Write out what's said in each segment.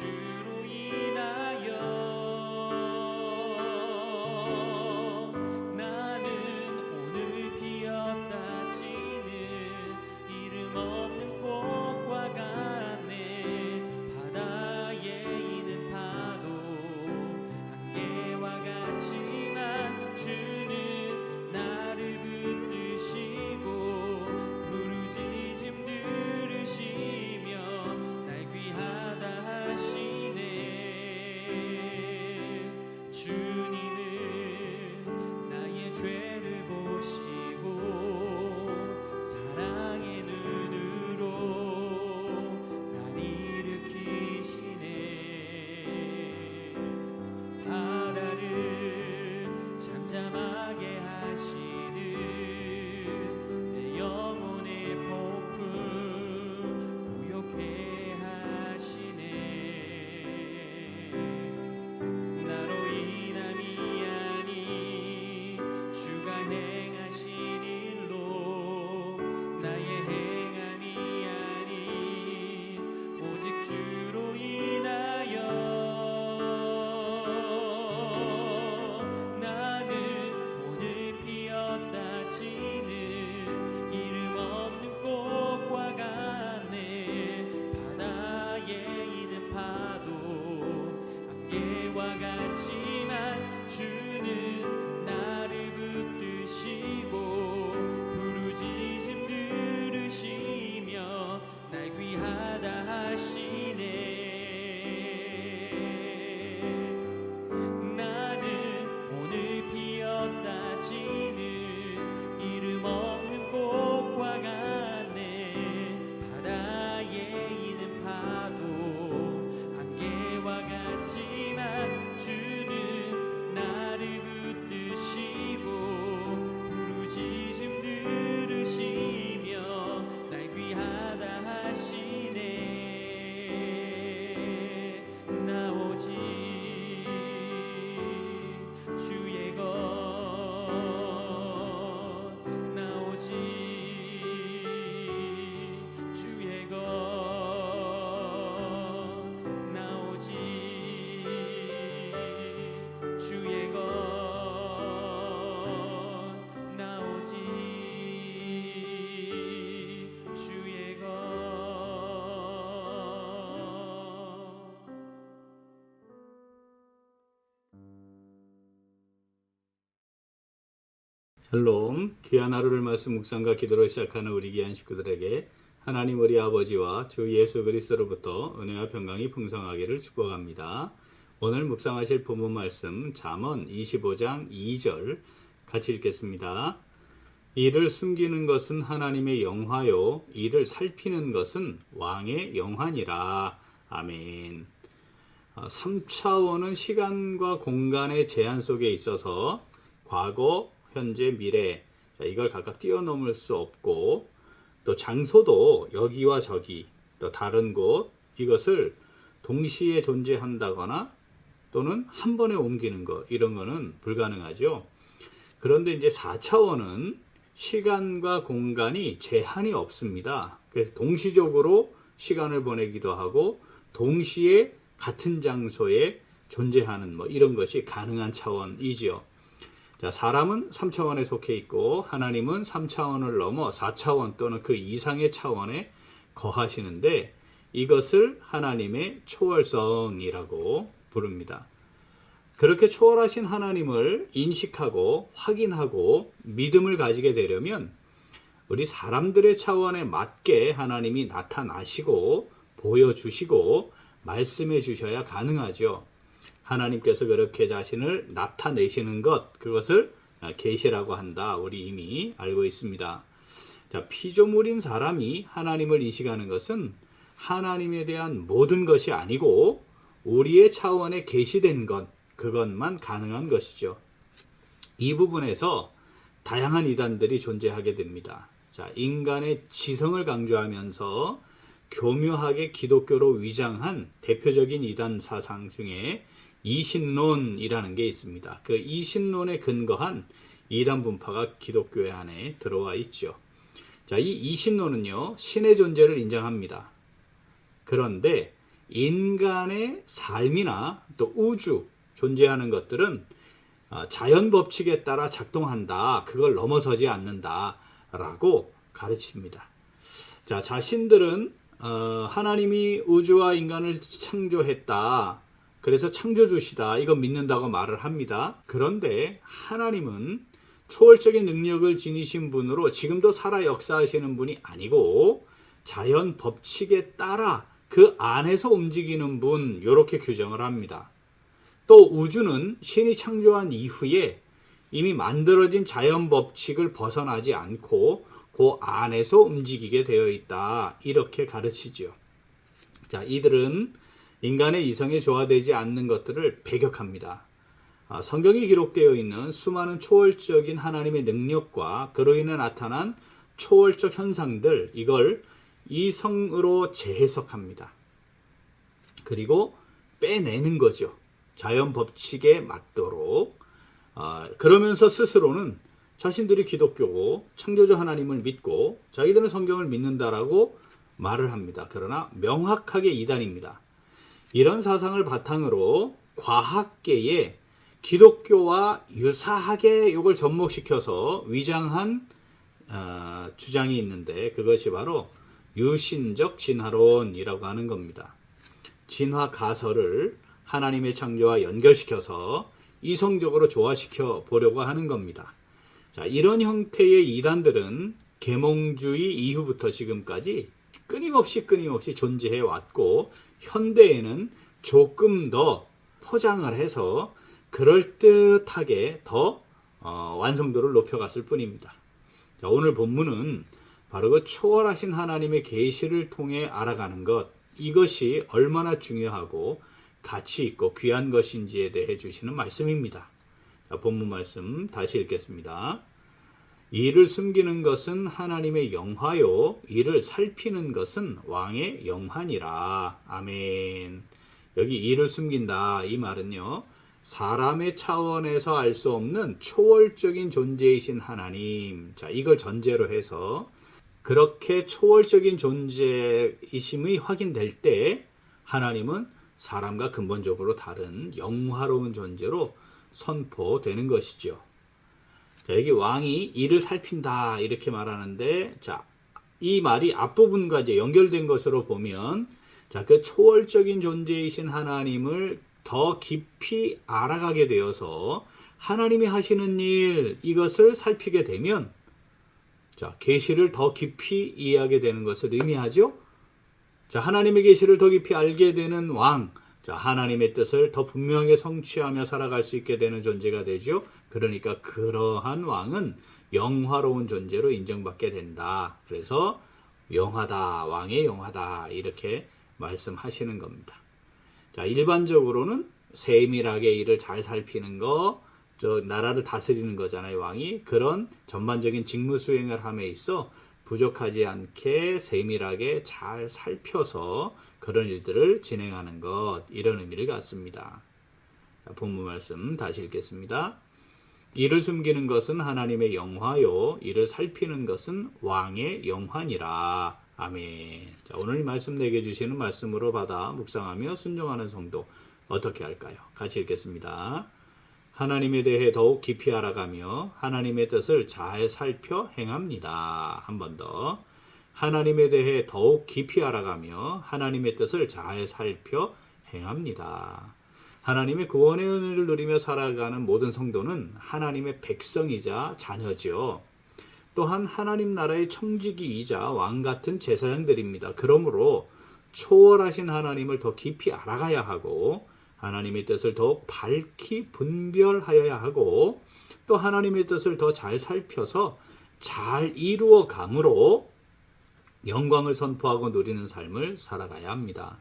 주로 인하여 나는 오늘 피었다 지는 이름 없는 꽃과 같네. 바다에 있는 파도 안개와 같지만 주는 나를 붙드시고 부르짖음 들으시며 날 귀하다 하시네. 주님은 나의 죄를 보시고 사랑의 눈으로 날 일으키시네. 바다를 잠잠하게 하시듯 내 영혼의 폭풍 고요케 하시네. 나로 인함이 아니 주가 행하신 일로 나의 행함이 아니 오직 주로 인하여 나는 오늘 피었다 지는 이름 없는 꽃과 같네. 바다에 있는 파도 안개와 같지만 주는 나를 붙드시고 부르짖음 들으시며 날 귀하다 하시네. 나는 오늘 피었다 지는 이름 없는 꽃과 같네. 바다에 있는 파도 안개와 같지만 주는 나를 붙드시고 부르짖음 들으시며 날 귀하다 하시네. 나 오직 주의 것, 나 오직 주의 것, 나 오직 주의 것, 나 오직 주의 것. 샬롬, 귀한 하루를 말씀 묵상과 기도로 시작하는 우리 귀한 식구들에게 하나님 우리 아버지와 주 예수 그리스도로부터 은혜와 평강이 풍성하기를 축복합니다. 오늘 묵상하실 본문 말씀 잠언 25장 2절 같이 읽겠습니다. 이를 숨기는 것은 하나님의 영화요 이를 살피는 것은 왕의 영화니라. 아멘. 3차원은 시간과 공간의 제한 속에 있어서 과거, 현재, 미래 이걸 각각 뛰어넘을 수 없고 또 장소도 여기와 저기 또 다른 곳 이것을 동시에 존재한다거나 또는 한 번에 옮기는 것 이런 거는 불가능하죠. 그런데 이제 4차원은 시간과 공간이 제한이 없습니다. 그래서 동시적으로 시간을 보내기도 하고 동시에 같은 장소에 존재하는 이런 것이 가능한 차원이지요. 자, 사람은 3차원에 속해 있고 하나님은 3차원을 넘어 4차원 또는 그 이상의 차원에 거하시는데 이것을 하나님의 초월성이라고 부릅니다. 그렇게 초월하신 하나님을 인식하고 확인하고 믿음을 가지게 되려면 우리 사람들의 차원에 맞게 하나님이 나타나시고 보여주시고 말씀해 주셔야 가능하죠. 하나님께서 그렇게 자신을 나타내시는 것, 그것을 계시라고 한다. 우리 이미 알고 있습니다. 자, 피조물인 사람이 하나님을 인식하는 것은 하나님에 대한 모든 것이 아니고 우리의 차원에 계시된 것, 그것만 가능한 것이죠. 이 부분에서 다양한 이단들이 존재하게 됩니다. 자, 인간의 지성을 강조하면서 교묘하게 기독교로 위장한 대표적인 이단 사상 중에 이신론이라는 게 있습니다. 그 이신론에 근거한 이단 분파가 기독교 안에 들어와 있죠. 자, 이 이신론은요, 신의 존재를 인정합니다. 그런데 인간의 삶이나 또 우주 존재하는 것들은 자연 법칙에 따라 작동한다. 그걸 넘어서지 않는다. 라고 가르칩니다. 자, 자신들은 하나님이 우주와 인간을 창조했다. 그래서 창조주시다. 이거 믿는다고 말을 합니다. 그런데 하나님은 초월적인 능력을 지니신 분으로 지금도 살아 역사하시는 분이 아니고 자연 법칙에 따라 그 안에서 움직이는 분, 이렇게 규정을 합니다. 또 우주는 신이 창조한 이후에 이미 만들어진 자연 법칙을 벗어나지 않고 그 안에서 움직이게 되어 있다. 이렇게 가르치죠. 자, 이들은 인간의 이성에 조화되지 않는 것들을 배격합니다. 성경에 기록되어 있는 수많은 초월적인 하나님의 능력과 그로 인해 나타난 초월적 현상들, 이걸 이성으로 재해석합니다. 그리고 빼내는 거죠. 자연 법칙에 맞도록. 그러면서 스스로는 자신들이 기독교고 창조주 하나님을 믿고 자기들은 성경을 믿는다라고 말을 합니다. 그러나 명확하게 이단입니다. 이런 사상을 바탕으로 과학계에 기독교와 유사하게 이걸 접목시켜서 위장한 주장이 있는데 그것이 바로 유신적 진화론이라고 하는 겁니다. 진화 가설을 하나님의 창조와 연결시켜서 이성적으로 조화시켜 보려고 하는 겁니다. 자, 이런 형태의 이단들은 계몽주의 이후부터 지금까지 끊임없이 존재해 왔고 현대에는 조금 더 포장을 해서 그럴듯하게 더 완성도를 높여갔을 뿐입니다. 자, 오늘 본문은 바로 그 초월하신 하나님의 계시를 통해 알아가는 것, 이것이 얼마나 중요하고 가치 있고 귀한 것인지에 대해 주시는 말씀입니다. 자, 본문 말씀 다시 읽겠습니다. 이를 숨기는 것은 하나님의 영화요, 이를 살피는 것은 왕의 영화니라. 아멘. 여기 이를 숨긴다, 이 말은요, 사람의 차원에서 알 수 없는 초월적인 존재이신 하나님. 자, 이걸 전제로 해서 그렇게 초월적인 존재이심이 확인될 때 하나님은 사람과 근본적으로 다른 영화로운 존재로 선포되는 것이죠. 자, 여기 왕이 이를 살핀다 이렇게 말하는데, 자, 이 말이 앞부분과 이제 연결된 것으로 보면, 자, 그 초월적인 존재이신 하나님을 더 깊이 알아가게 되어서 하나님이 하시는 일, 이것을 살피게 되면, 자, 계시를 더 깊이 이해하게 되는 것을 의미하죠. 자, 하나님의 계시를 더 깊이 알게 되는 왕, 자, 하나님의 뜻을 더 분명하게 성취하며 살아갈 수 있게 되는 존재가 되죠. 그러니까 그러한 왕은 영화로운 존재로 인정받게 된다. 그래서 영화다, 왕의 영화다, 이렇게 말씀하시는 겁니다. 자, 일반적으로는 세밀하게 일을 잘 살피는 거, 나라를 다스리는 거잖아요, 왕이. 그런 전반적인 직무 수행을 함에 있어 부족하지 않게 세밀하게 잘 살펴서 그런 일들을 진행하는 것, 이런 의미를 갖습니다. 본문 말씀 다시 읽겠습니다. 이를 숨기는 것은 하나님의 영화요, 이를 살피는 것은 왕의 영화니라. 아멘. 자, 오늘 이 말씀 내게 주시는 말씀으로 받아 묵상하며 순종하는 성도 어떻게 할까요? 같이 읽겠습니다. 하나님에 대해 더욱 깊이 알아가며 하나님의 뜻을 잘 살펴 행합니다. 한 번 더. 하나님에 대해 더욱 깊이 알아가며 하나님의 뜻을 잘 살펴 행합니다. 하나님의 구원의 은혜를 누리며 살아가는 모든 성도는 하나님의 백성이자 자녀죠. 또한 하나님 나라의 청지기이자 왕 같은 제사장들입니다. 그러므로 초월하신 하나님을 더 깊이 알아가야 하고 하나님의 뜻을 더욱 밝히 분별하여야 하고 또 하나님의 뜻을 더 잘 살펴서 잘 이루어 감으로 영광을 선포하고 누리는 삶을 살아가야 합니다.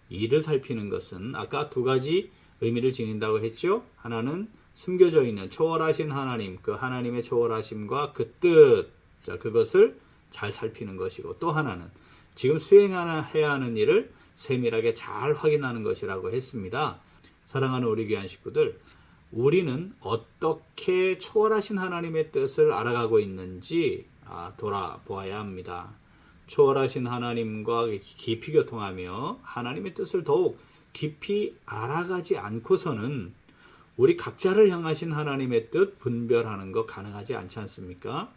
이를 살피는 것은 아까 두 가지 의미를 지닌다고 했죠. 하나는 숨겨져 있는 초월하신 하나님, 그 하나님의 초월하심과 그 뜻, 자, 그것을 잘 살피는 것이고, 또 하나는 지금 수행해야 하는 일을 세밀하게 잘 확인하는 것이라고 했습니다. 사랑하는 우리 귀한 식구들, 우리는 어떻게 초월하신 하나님의 뜻을 알아가고 있는지 돌아보아야 합니다. 초월하신 하나님과 깊이 교통하며 하나님의 뜻을 더욱 깊이 알아가지 않고서는 우리 각자를 향하신 하나님의 뜻 분별하는 거 가능하지 않지 않습니까?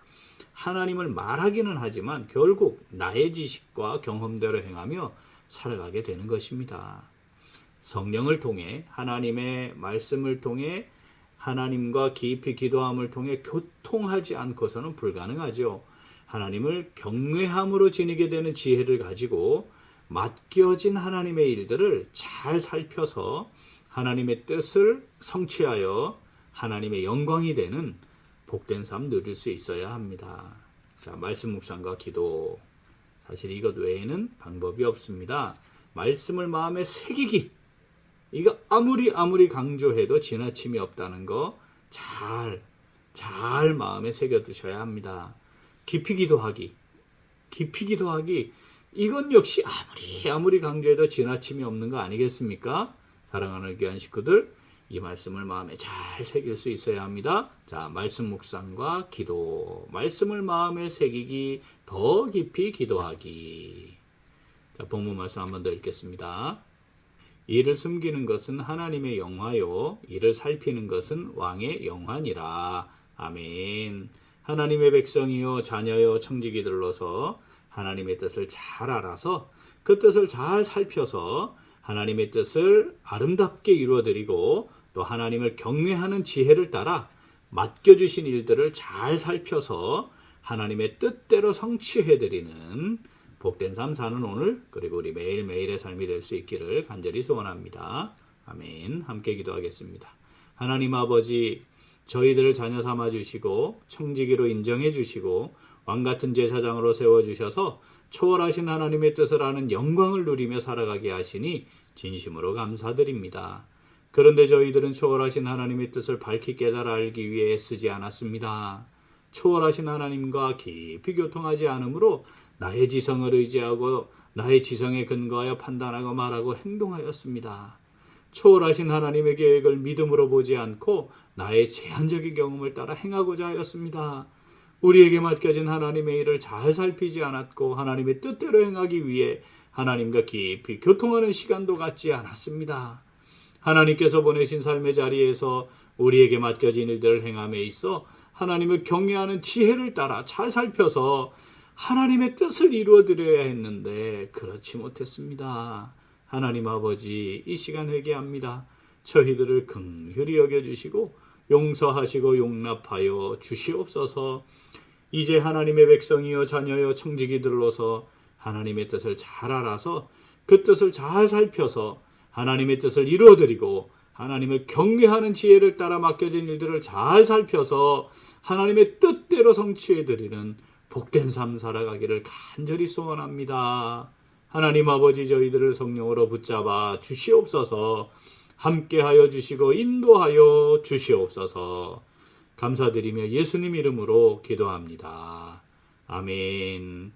하나님을 말하기는 하지만 결국 나의 지식과 경험대로 행하며 살아가게 되는 것입니다. 성령을 통해 하나님의 말씀을 통해 하나님과 깊이 기도함을 통해 교통하지 않고서는 불가능하죠. 하나님을 경외함으로 지니게 되는 지혜를 가지고 맡겨진 하나님의 일들을 잘 살펴서 하나님의 뜻을 성취하여 하나님의 영광이 되는 복된 삶 누릴 수 있어야 합니다. 자, 말씀 묵상과 기도. 사실 이것 외에는 방법이 없습니다. 말씀을 마음에 새기기. 이거 아무리 강조해도 지나침이 없다는 거 잘 마음에 새겨 두셔야 합니다. 깊이 기도하기. 이건 역시 아무리 강조해도 지나침이 없는 거 아니겠습니까? 사랑하는 귀한 식구들, 이 말씀을 마음에 잘 새길 수 있어야 합니다. 자, 말씀 묵상과 기도. 말씀을 마음에 새기기, 더 깊이 기도하기. 자, 본문 말씀 한 번 더 읽겠습니다. 이를 숨기는 것은 하나님의 영화요, 이를 살피는 것은 왕의 영화니라. 아멘. 하나님의 백성이요, 자녀요, 청지기들로서 하나님의 뜻을 잘 알아서 그 뜻을 잘 살펴서 하나님의 뜻을 아름답게 이루어드리고 또 하나님을 경외하는 지혜를 따라 맡겨주신 일들을 잘 살펴서 하나님의 뜻대로 성취해드리는 복된 삶 사는 오늘, 그리고 우리 매일매일의 삶이 될 수 있기를 간절히 소원합니다. 아멘. 함께 기도하겠습니다. 하나님 아버지, 저희들을 자녀 삼아 주시고 청지기로 인정해 주시고 왕같은 제사장으로 세워주셔서 초월하신 하나님의 뜻을 아는 영광을 누리며 살아가게 하시니 진심으로 감사드립니다. 그런데 저희들은 초월하신 하나님의 뜻을 밝히 깨달아 알기 위해 애쓰지 않았습니다. 초월하신 하나님과 깊이 교통하지 않으므로 나의 지성을 의지하고 나의 지성에 근거하여 판단하고 말하고 행동하였습니다. 초월하신 하나님의 계획을 믿음으로 보지 않고 나의 제한적인 경험을 따라 행하고자 하였습니다. 우리에게 맡겨진 하나님의 일을 잘 살피지 않았고 하나님의 뜻대로 행하기 위해 하나님과 깊이 교통하는 시간도 갖지 않았습니다. 하나님께서 보내신 삶의 자리에서 우리에게 맡겨진 일들을 행함에 있어 하나님을 경외하는 지혜를 따라 잘 살펴서 하나님의 뜻을 이루어드려야 했는데 그렇지 못했습니다. 하나님 아버지, 이 시간 회개합니다. 저희들을 긍휼히 여겨주시고 용서하시고 용납하여 주시옵소서. 이제 하나님의 백성이여 자녀여 청지기들로서 하나님의 뜻을 잘 알아서 그 뜻을 잘 살펴서 하나님의 뜻을 이루어드리고 하나님을 경외하는 지혜를 따라 맡겨진 일들을 잘 살펴서 하나님의 뜻대로 성취해드리는 복된 삶 살아가기를 간절히 소원합니다. 하나님 아버지, 저희들을 성령으로 붙잡아 주시옵소서. 함께하여 주시고 인도하여 주시옵소서. 감사드리며 예수님 이름으로 기도합니다. 아멘.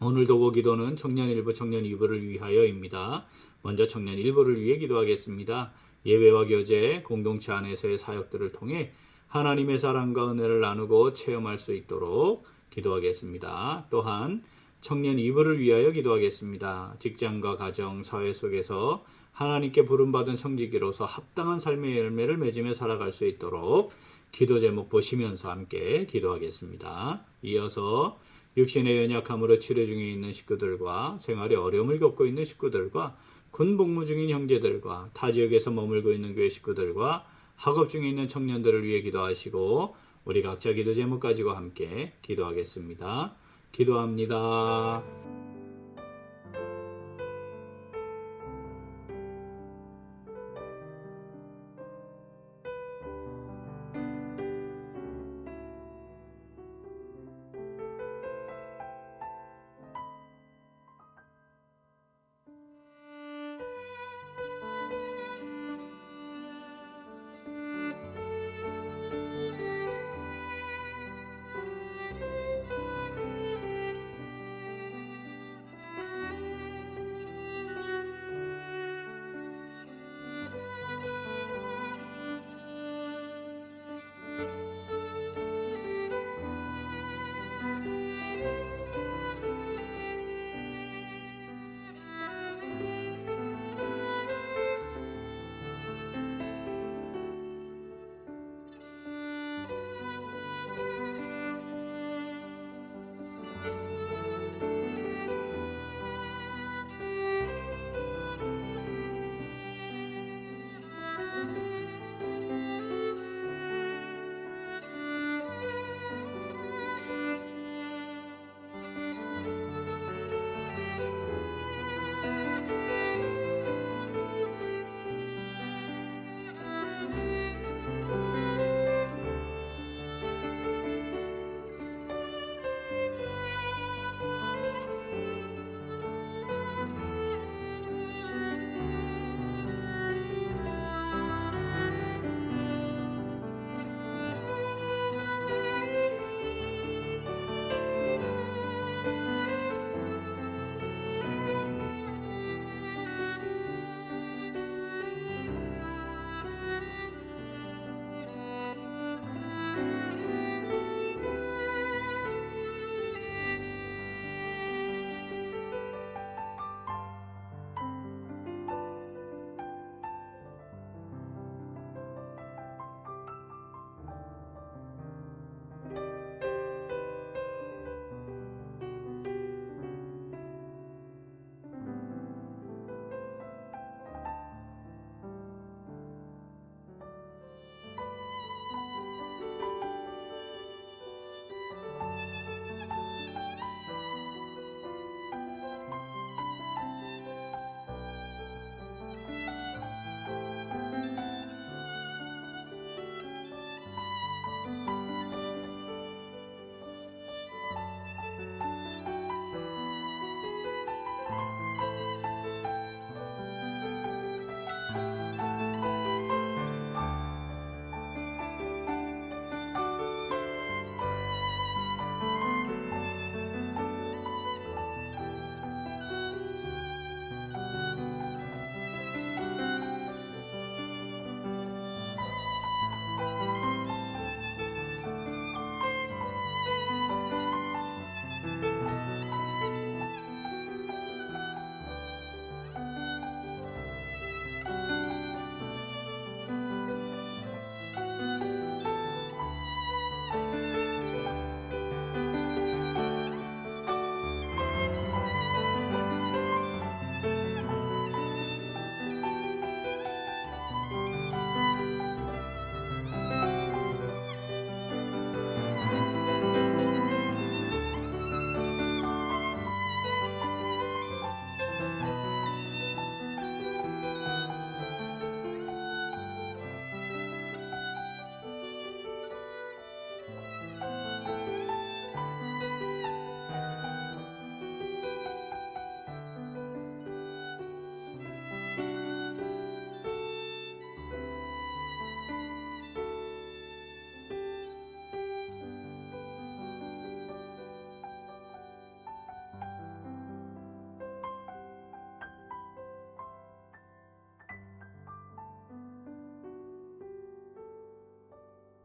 오늘 도고 기도는 청년 1부, 청년 2부를 위하여입니다. 먼저 청년 1부를 위해 기도하겠습니다. 예배와 교제, 공동체 안에서의 사역들을 통해 하나님의 사랑과 은혜를 나누고 체험할 수 있도록 기도하겠습니다. 또한 청년 2부를 위하여 기도하겠습니다. 직장과 가정, 사회 속에서 하나님께 부름받은 청지기로서 합당한 삶의 열매를 맺으며 살아갈 수 있도록 기도 제목 보시면서 함께 기도하겠습니다. 이어서 육신의 연약함으로 치료 중에 있는 식구들과 생활에 어려움을 겪고 있는 식구들과 군 복무 중인 형제들과 타 지역에서 머물고 있는 교회 식구들과 학업 중에 있는 청년들을 위해 기도하시고 우리 각자 기도 제목 가지고 함께 기도하겠습니다. 기도합니다.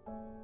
것.